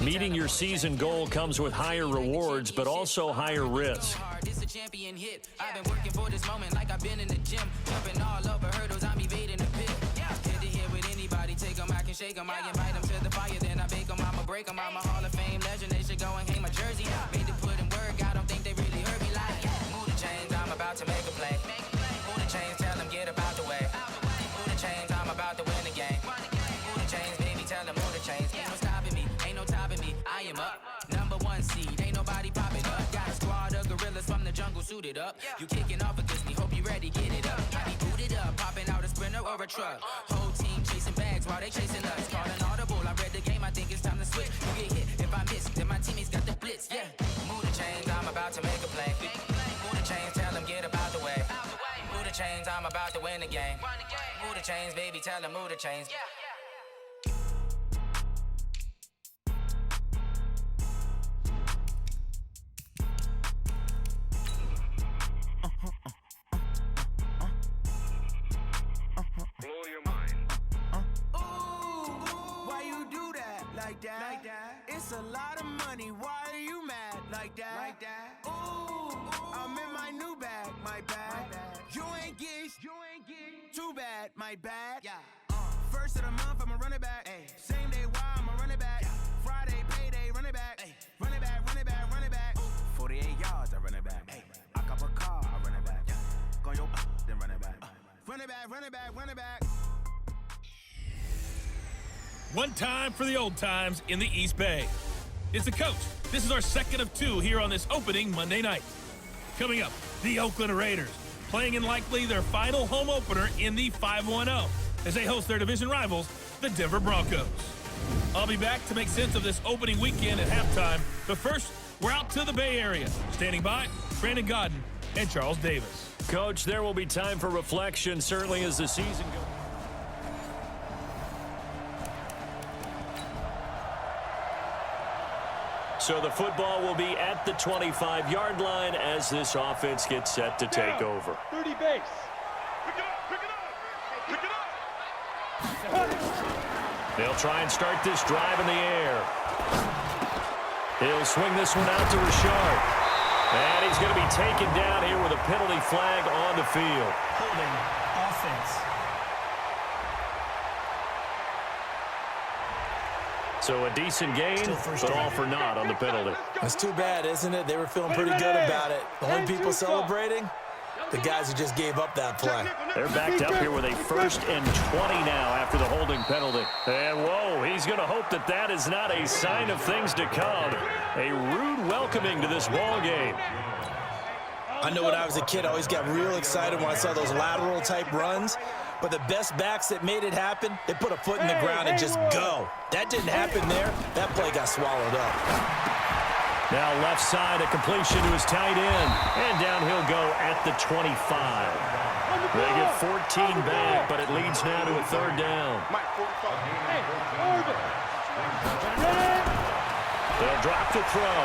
Meeting your season goal comes with higher rewards, but also higher risk. This a champion hit. I've been working for this moment like I've been in the gym. Jumping all over hurdles, I'm evading the pit. Hit to hit with anybody, take them, I can shake them. I invite them to the fire, then I bake them. I'ma break them. I'm a Hall of Fame legend, they should go and hang my jersey. Made to put in work, I don't think they really heard me like. Move the chains, I'm about to make a play. Move the chains, tell them get about the way. Move the chains, I'm about to win the game. Move the chains, baby, tell them move the chains. Ain't no stopping me, ain't no topping me. I am up, #1 seed, ain't nobody popping up. Got a squad of gorillas from the jungle suited up. You kicking off against me, hope you ready, get it up. I be booted up, popping out a sprinter or a truck. Whole team chasing bags while they chasing us. Calling audible, I read the game, I think it's time to switch. You get hit if I miss, then my teammates got the blitz, yeah. Move the chains, I'm about to make a play. Move the chains, tell them get about the way. Move the chains, I'm about to win the game. Move the chains, baby, tell them move the chains. Blow your mind. Why you do that like that? It's a lot of money. Why are you mad like that? Ooh, I'm in my new bag, my bag. You ain't get too bad, my bad. First of the month, I'ma run it back. Same day, why I'ma run it back. Friday, payday, run it back. Run it back, run it back, run it back. 48 yards, I run it back. I cop a car, I run it back. Go yo, then run it back. Run it back, run it back, run it back. One time for the old times in the East Bay. It's the coach. This is our second of two here on this opening Monday night. Coming up, the Oakland Raiders, playing in likely their final home opener in the 5-1-0 as they host their division rivals, the Denver Broncos. I'll be back to make sense of this opening weekend at halftime, but first, we're out to the Bay Area. Standing by, Brandon Godden and Charles Davis. Coach, there will be time for reflection, certainly as the season goes. So the football will be at the 25-yard line as this offense gets set to take over. 30 base. Pick it up, pick it up, pick it up. They'll try and start this drive in the air. He'll swing this one out to Richard. And he's going to be taken down here with a penalty flag on the field. Holding offense. So a decent gain, but all for naught on the penalty. That's too bad, isn't it? They were feeling pretty good about it. The only people celebrating, the guys who just gave up that play. They're backed up here with a 1st and 20 now after the holding penalty. And whoa, he's going to hope that that is not a sign of things to come. A rude welcoming to this ball game. I know when I was a kid, I always got real excited when I saw those lateral type runs. But the best backs that made it happen, they put a foot in the ground and just go. That didn't happen there. That play got swallowed up. Now left side, a completion to his tight end. And down he'll go at the 25. They get 14 back, but it leads now to a 3rd down. They'll drop the throw.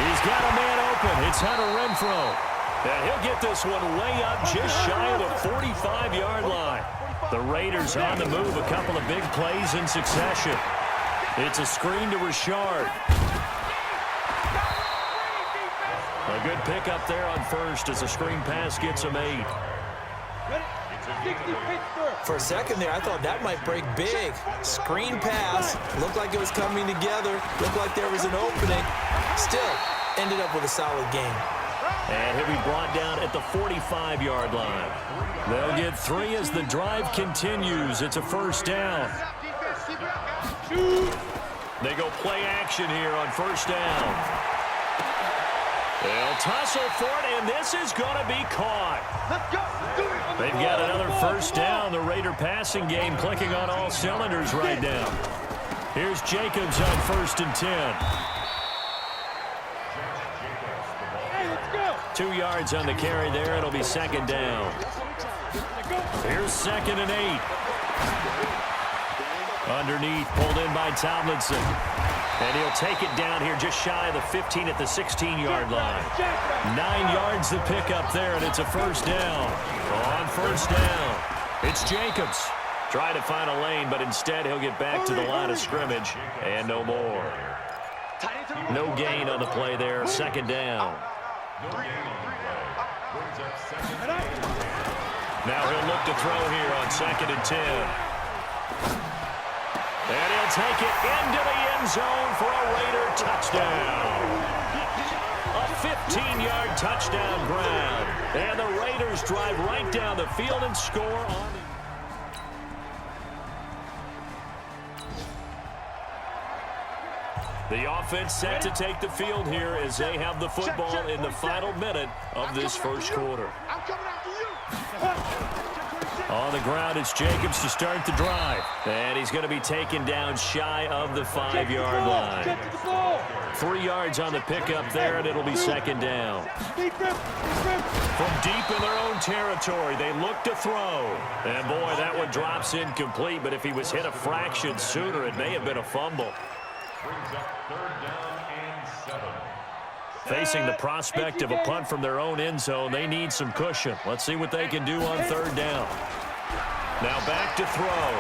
He's got a man open. It's Hunter Renfrow. And he'll get this one way up just shy of the 45-yard line. The Raiders on the move, a couple of big plays in succession. It's a screen to Richard. A good pickup there on first as a screen pass gets him 8. For a second there, I thought that might break big. Screen pass, looked like it was coming together, looked like there was an opening. Still, ended up with a solid game. And he'll be brought down at the 45-yard line. They'll get 3 as the drive continues. It's a 1st down. They go play action here on 1st down. They'll tussle for it, and this is going to be caught. They've got another 1st down. The Raider passing game clicking on all cylinders right now. Here's Jacobs on 1st and 10. 2 yards on the carry there. It'll be 2nd down. Here's 2nd and 8. Underneath, pulled in by Tomlinson. And he'll take it down here just shy of the 15 at the 16-yard line. 9 yards to pick up there, and it's a 1st down. On 1st down, it's Jacobs. Trying to find a lane, but instead he'll get back to the line of scrimmage and no more. No gain on the play there. Second down. Now he'll look to throw here on 2nd and 10. And he'll take it into the end zone for a Raider touchdown. A 15-yard touchdown grab. And the Raiders drive right down the field and score on the... The offense set to take the field here as they have the football in the final minute of this first quarter. I'm coming after you. On the ground, it's Jacobs to start the drive. And he's going to be taken down shy of the 5-yard line. 3 yards on the pickup there, and it'll be second down. From deep in their own territory, they look to throw. And, boy, that one drops incomplete, but if he was hit a fraction sooner, it may have been a fumble. Brings up 3rd down and 7. Facing the prospect of a punt from their own end zone, they need some cushion. Let's see what they can do on 3rd down. Now back to throw.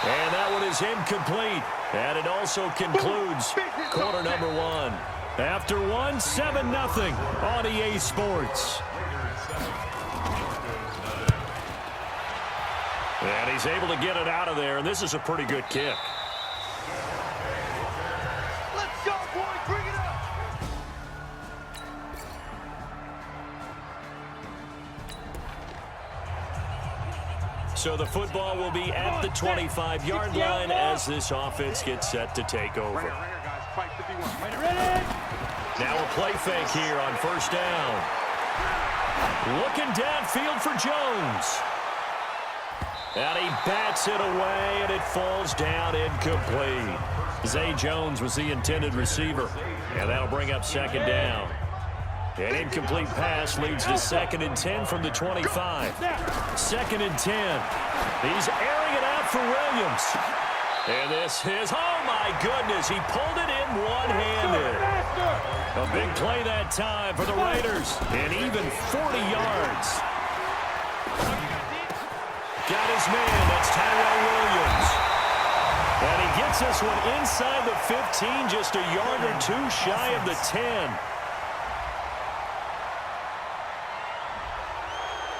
And that one is incomplete. And it also concludes quarter number 1. After 1, 7-0 on EA Sports. And he's able to get it out of there, and this is a pretty good kick. Let's go, boy. Bring it up. So the football will be at the 25-yard line as this offense gets set to take over. Guys. Fight 51. Now a play fake here on 1st down. Looking downfield for Jones. And he bats it away, and it falls down incomplete. Zay Jones was the intended receiver, and that'll bring up 2nd down. An incomplete pass leads to 2nd and 10 from the 25. 2nd and 10. He's airing it out for Williams. And this is, oh my goodness, he pulled it in one-handed. A big play that time for the Raiders, and even 40 yards. Got his man, that's Tyrell Williams. And he gets this one inside the 15, just a yard or 2 shy of the 10.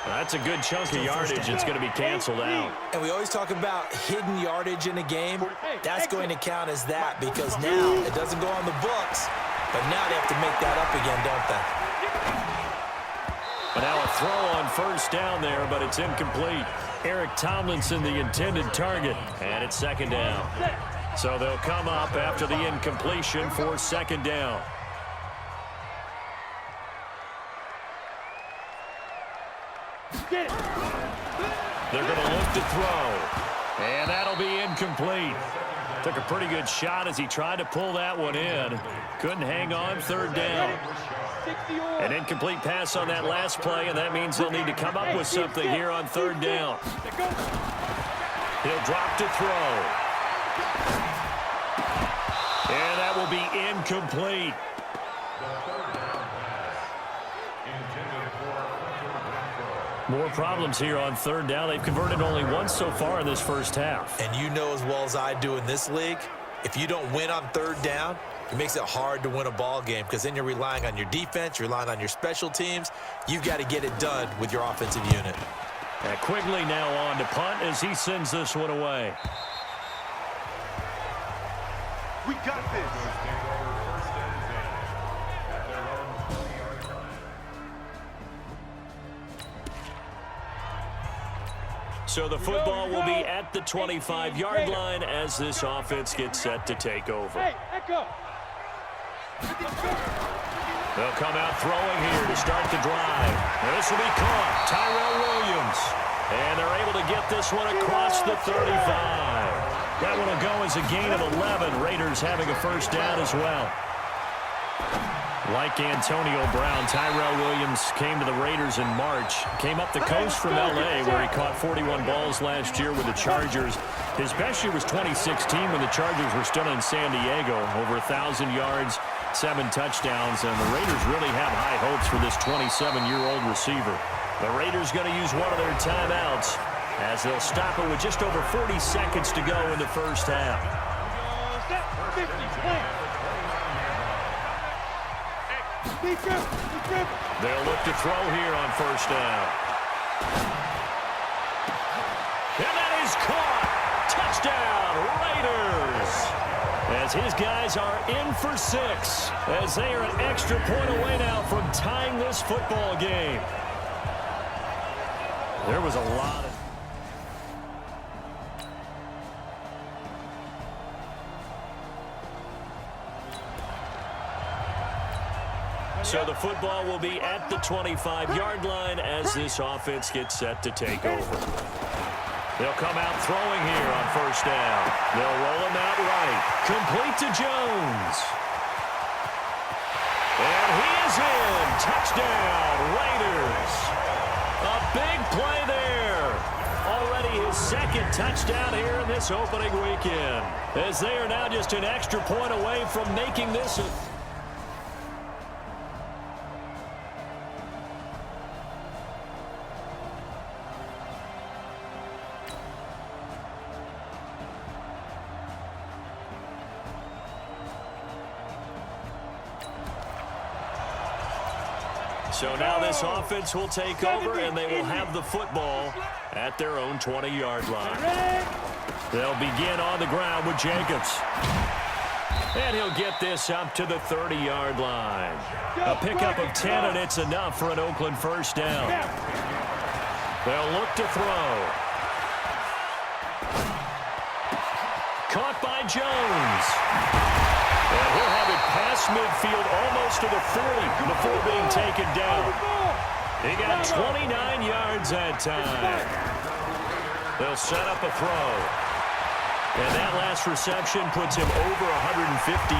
That's a good chunk of yardage. It's going to be canceled out. And we always talk about hidden yardage in a game. That's going to count as that because now it doesn't go on the books, but now they have to make that up again, don't they? But now a throw on 1st down there, but it's incomplete. Eric Tomlinson, the intended target, and it's 2nd down. So they'll come up after the incompletion for 2nd down. They're going to look to throw, and that'll be incomplete. Took a pretty good shot as he tried to pull that one in. Couldn't hang on, 3rd down. An incomplete pass on that last play, and that means they'll need to come up with something here on 3rd down. He'll drop to throw. And that will be incomplete. More problems here on 3rd down. They've converted only once so far in this first half. And you know as well as I do in this league, if you don't win on 3rd down, it makes it hard to win a ball game because then you're relying on your defense, you're relying on your special teams. You've got to get it done with your offensive unit. And Quigley now on to punt as he sends this one away. We got this. So the football will be at the 25-yard line as this offense gets set to take over. They'll come out throwing here to start the drive. And this will be caught. Tyrell Williams. And they're able to get this one across the 35. That one will go as a gain of 11. Raiders having a 1st down as well. Like Antonio Brown, Tyrell Williams came to the Raiders in March. Came up the coast from L.A. where he caught 41 balls last year with the Chargers. His best year was 2016 when the Chargers were still in San Diego. Over 1,000 yards, 7 touchdowns, and the Raiders really have high hopes for this 27-year-old receiver. The Raiders going to use one of their timeouts as they'll stop it with just over 40 seconds to go in the first half. They'll look to throw here on first down. And that is caught. Touchdown, Raiders. As his guys are in for 6, as they are an extra point away now from tying this football game. There was a lot of... So the football will be at the 25-yard line as this offense gets set to take over. They'll come out throwing here on first down. They'll roll him out right. Complete to Jones. And he is in. Touchdown, Raiders. A big play there. Already his second touchdown here in this opening weekend. As they are now just an extra point away from making this a... So now this offense will take over, and they will have the football at their own 20-yard line. They'll begin on the ground with Jacobs. And he'll get this up to the 30-yard line. A pickup of 10, and it's enough for an Oakland first down. They'll look to throw. Caught by Jones. And he'll have it past midfield almost to the 40 before being taken down. He got 29 yards that time. They'll set up a throw. And that last reception puts him over 150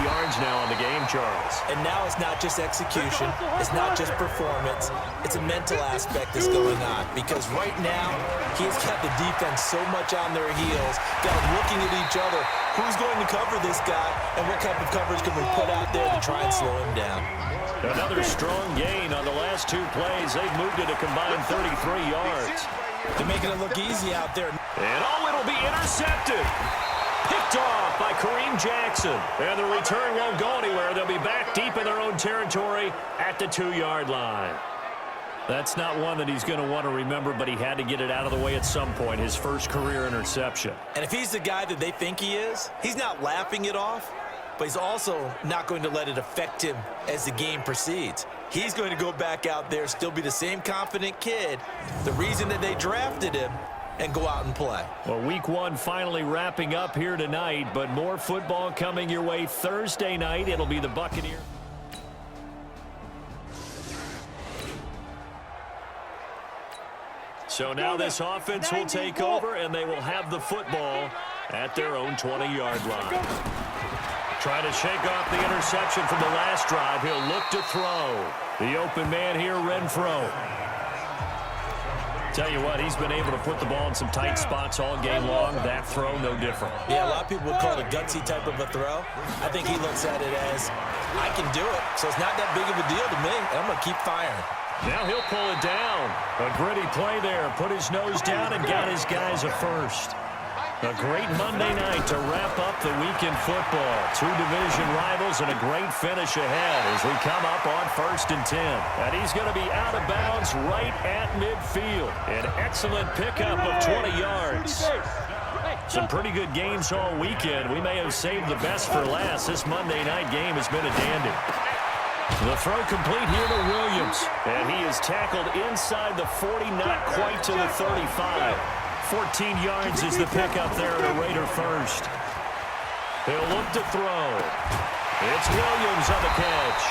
yards now on the game, Charles. And now it's not just execution. It's not just performance. It's a mental aspect that's going on. Because right now, he's got the defense so much on their heels, got them looking at each other. Who's going to cover this guy, and what type of coverage can we put out there to try and slow him down? Another strong gain on the last 2 plays. They've moved it a combined 33 yards. They're making it look easy out there. And it'll be intercepted. Picked off by Kareem Jackson. And the return won't go anywhere. They'll be back deep in their own territory at the 2-yard line. That's not one that he's going to want to remember, but he had to get it out of the way at some point, his first career interception. And if he's the guy that they think he is, he's not laughing it off, but he's also not going to let it affect him as the game proceeds. He's going to go back out there, still be the same confident kid, the reason that they drafted him, and go out and play. Well, week 1 finally wrapping up here tonight, but more football coming your way Thursday night. It'll be the Buccaneers. So now this offense will take over, and they will have the football at their own 20-yard line. Trying to shake off the interception from the last drive. He'll look to throw. The open man here, Renfro. Tell you what, he's been able to put the ball in some tight spots all game long. That throw, no different. Yeah, a lot of people would call it a gutsy type of a throw. I think he looks at it as, I can do it, so it's not that big of a deal to me, and I'm going to keep firing. Now he'll pull it down. A gritty play there. Put his nose down and got his guys a first. A great Monday night to wrap up the week in football. 2 division rivals and a great finish ahead as we come up on 1st and 10. And he's going to be out of bounds right at midfield. An excellent pickup of 20 yards. Some pretty good games all weekend. We may have saved the best for last. This Monday night game has been a dandy. The throw complete here to Williams. And he is tackled inside the 40, not quite to the 35. 14 yards is the pickup there at a Raider first. He'll look to throw. It's Williams on the catch.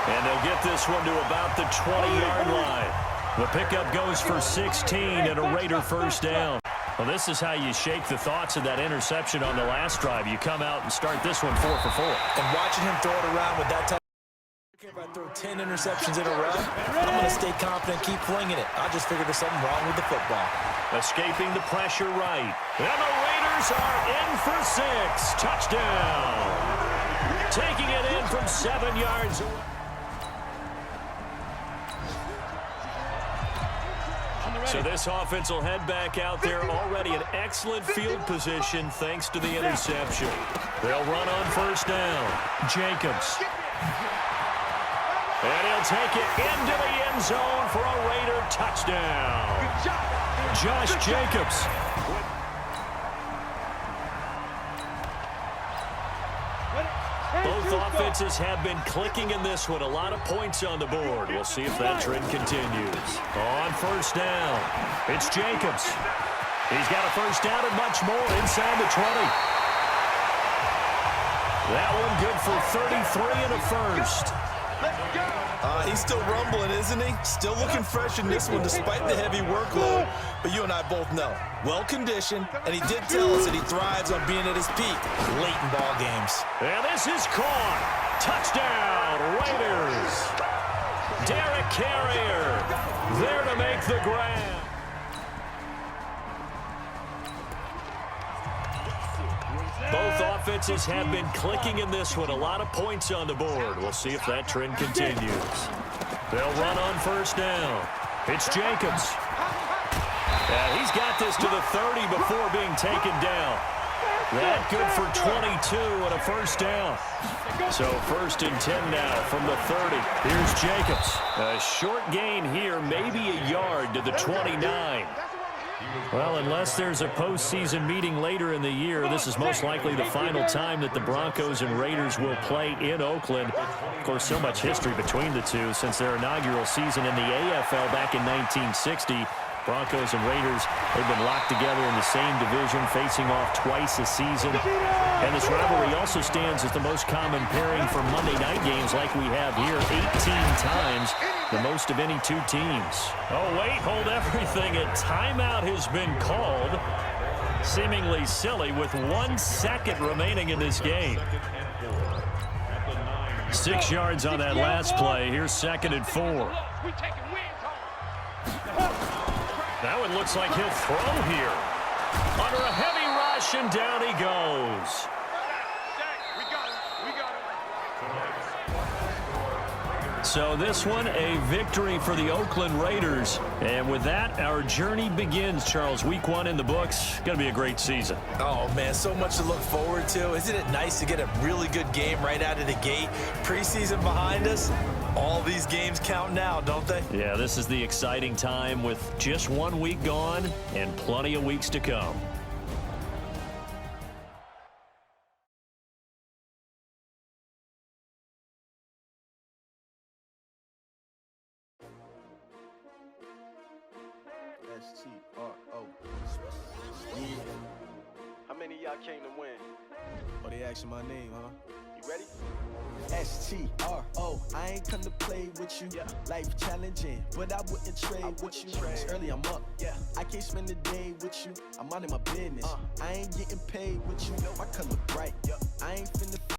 And they'll get this one to about the 20-yard line. The pickup goes for 16 and a Raider first down. Well, this is how you shake the thoughts of that interception on the last drive. You come out and start this one 4 for 4. And watching him throw it around with that type. If I throw 10 interceptions in a row, I'm going to stay confident, keep flinging it. I just figured there's something wrong with the football. Escaping the pressure right. And the Raiders are in for 6. Touchdown. Taking it in from 7 yards away. So this offense will head back out there, already in excellent field position thanks to the interception. They'll run on first down. Jacobs. And he'll take it into the end zone for a Raider touchdown. Josh Jacobs. Both offenses have been clicking in this one. A lot of points on the board. We'll see if that trend continues. On first down, it's Jacobs. He's got a first down and much more inside the 20. That one good for 33 and a first. He's still rumbling, isn't he? Still looking fresh in this one despite the heavy workload. But you and I both know, well-conditioned, and he did tell us that he thrives on being at his peak late in ball games. And this is caught. Touchdown, Raiders. Derek Carrier there to make the grab. Both offenses have been clicking in this one. A lot of points on the board. We'll see if that trend continues. They'll run on first down. It's Jacobs. And he's got this to the 30 before being taken down. That good for 22 and a first down. So 1st and 10 now from the 30. Here's Jacobs. A short gain here, maybe a yard to the 29. Well, unless there's a postseason meeting later in the year, this is most likely the final time that the Broncos and Raiders will play in Oakland. Of course, so much history between the two since their inaugural season in the AFL back in 1960. Broncos and Raiders, they've been locked together in the same division, facing off twice a season. And this rivalry also stands as the most common pairing for Monday night games like we have here, 18 times, the most of any two teams. Oh, wait, hold everything. A timeout has been called. Seemingly silly with 1 second remaining in this game. 6 yards on that last play. Here's 2nd and 4. That one looks like he'll throw here. Under a heavy rush, and down he goes. So this one, a victory for the Oakland Raiders. And with that, our journey begins, Charles. Week 1 in the books. Going to be a great season. Oh, man, so much to look forward to. Isn't it nice to get a really good game right out of the gate? Preseason behind us. All these games count now, don't they? Yeah, this is the exciting time with just 1 week gone and plenty of weeks to come. SHAREfactory. How many of y'all came to win? Oh, they asking my name, huh? You ready? SHAREfactory. I ain't come to play with you. Yeah. Life challenging, but I wouldn't trade with you. It's early, I'm up. Yeah. I can't spend the day with you. I'm minding my business. I ain't getting paid with you. My color bright. Yeah. I ain't finna